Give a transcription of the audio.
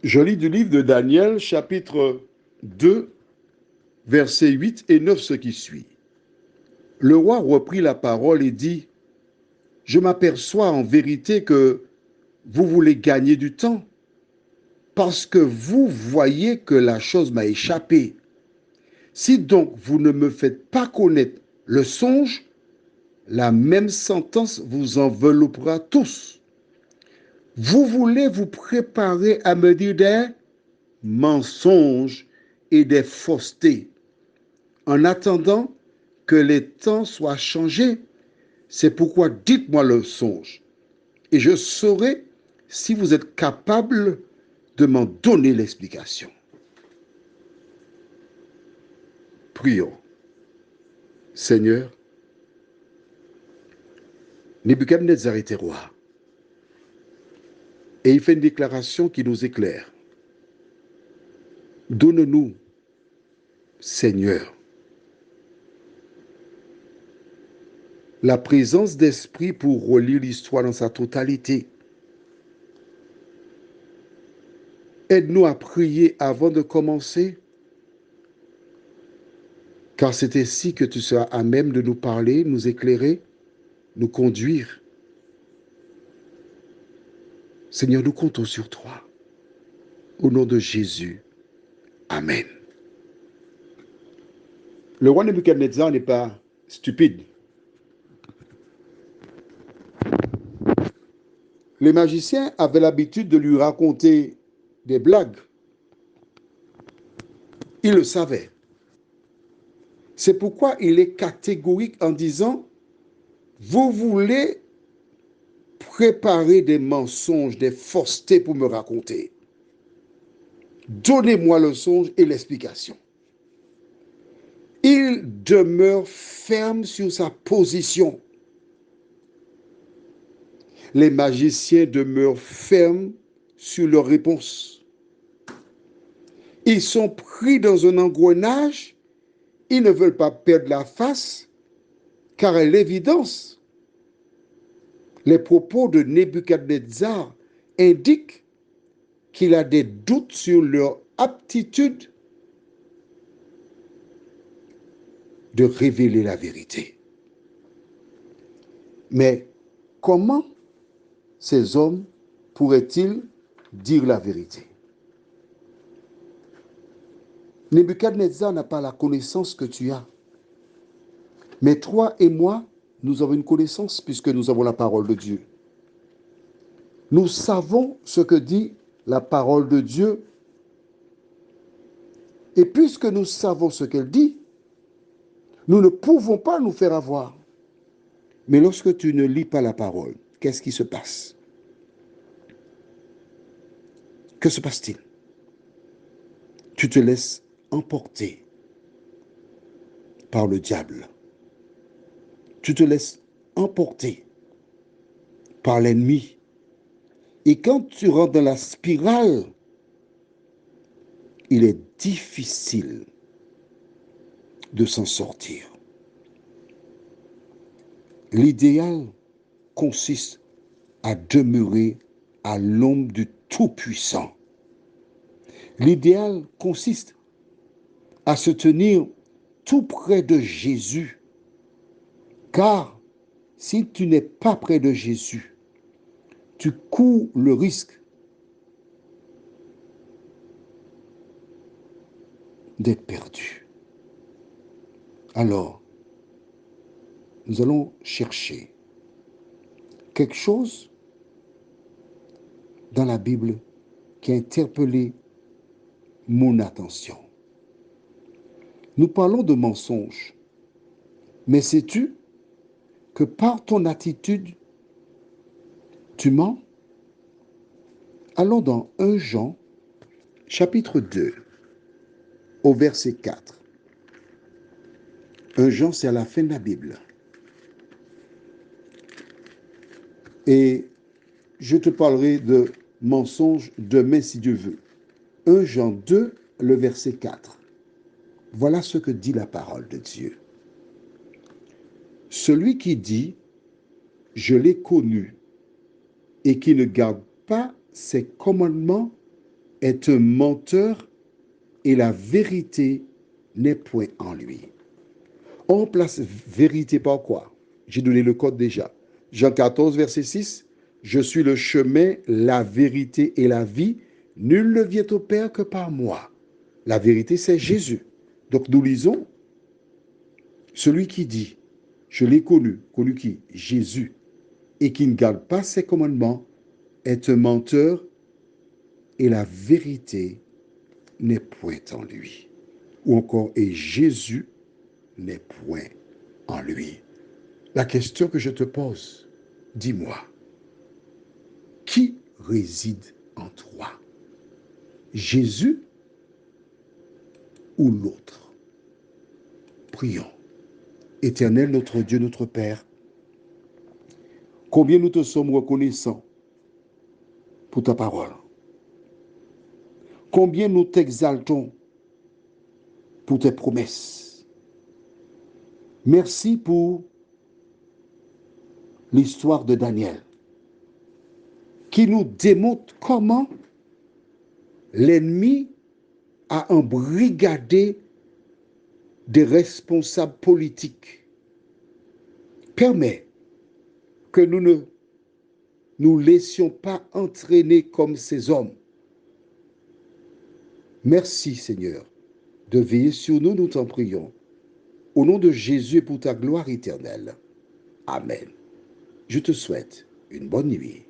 Je lis du livre de Daniel, chapitre 2, versets 8 et 9, ce qui suit. Le roi reprit la parole et dit, « Je m'aperçois en vérité que vous voulez gagner du temps, parce que vous voyez que la chose m'a échappé. Si donc vous ne me faites pas connaître le songe, la même sentence vous enveloppera tous. Vous voulez vous préparer à me dire des mensonges et des faussetés. En attendant que les temps soient changés, c'est pourquoi dites-moi le songe, et je saurai si vous êtes capable de m'en donner l'explication. » Prions. Seigneur, Nebuchadnezzar était roi, et il fait une déclaration qui nous éclaire. Donne-nous, Seigneur, la présence d'esprit pour relire l'histoire dans sa totalité. Aide-nous à prier avant de commencer, car c'est ainsi que tu seras à même de nous parler, nous éclairer, nous conduire. Seigneur, nous comptons sur toi. Au nom de Jésus. Amen. Le roi Nebuchadnezzar n'est pas stupide. Les magiciens avaient l'habitude de lui raconter des blagues. Il le savait. C'est pourquoi il est catégorique en disant, vous voulez préparer des mensonges, des faussetés pour me raconter. Donnez-moi le songe et l'explication. Il demeure ferme sur sa position. Les magiciens demeurent fermes sur leur réponse. Ils sont pris dans un engrenage. Ils ne veulent pas perdre la face, car à l'évidence, les propos de Nebuchadnezzar indiquent qu'il a des doutes sur leur aptitude de révéler la vérité. Mais comment ces hommes pourraient-ils dire la vérité? Nebuchadnezzar n'a pas la connaissance que tu as. Mais toi et moi, nous avons une connaissance puisque nous avons la parole de Dieu. Nous savons ce que dit la parole de Dieu. Et puisque nous savons ce qu'elle dit, nous ne pouvons pas nous faire avoir. Mais lorsque tu ne lis pas la parole, qu'est-ce qui se passe? Que se passe-t-il? Tu te laisses emporter par le diable. Tu te laisses emporter par l'ennemi. Et quand tu rentres dans la spirale, il est difficile de s'en sortir. L'idéal consiste à demeurer à l'ombre du Tout-Puissant. L'idéal consiste à se tenir tout près de Jésus. Car si tu n'es pas près de Jésus, tu cours le risque d'être perdu. Alors, nous allons chercher quelque chose dans la Bible qui a interpellé mon attention. Nous parlons de mensonges, mais sais-tu que par ton attitude, tu mens? Allons dans 1 Jean, chapitre 2, au verset 4. 1 Jean, c'est à la fin de la Bible. Et je te parlerai de mensonges demain si Dieu veut. 1 Jean 2, le verset 4. Voilà ce que dit la parole de Dieu. Celui qui dit « Je l'ai connu » et qui ne garde pas ses commandements est un menteur et la vérité n'est point en lui. On remplace vérité par quoi? J'ai donné le code déjà. Jean 14, verset 6. Je suis le chemin, la vérité et la vie. Nul ne vient au Père que par moi. La vérité, c'est Jésus. Donc nous lisons, celui qui dit, je l'ai connu, connu qui? Jésus, et qui ne garde pas ses commandements, est un menteur et la vérité n'est point en lui. Ou encore, et Jésus n'est point en lui. La question que je te pose, dis-moi, qui réside en toi? Jésus ou l'autre? Prions. Éternel, notre Dieu, notre Père, combien nous te sommes reconnaissants pour ta parole. Combien nous t'exaltons pour tes promesses. Merci pour l'histoire de Daniel, qui nous démontre comment l'ennemi a embrigadé des responsables politiques. Permets que nous ne nous laissions pas entraîner comme ces hommes. Merci Seigneur de veiller sur nous, nous t'en prions. Au nom de Jésus et pour ta gloire éternelle. Amen. Je te souhaite une bonne nuit.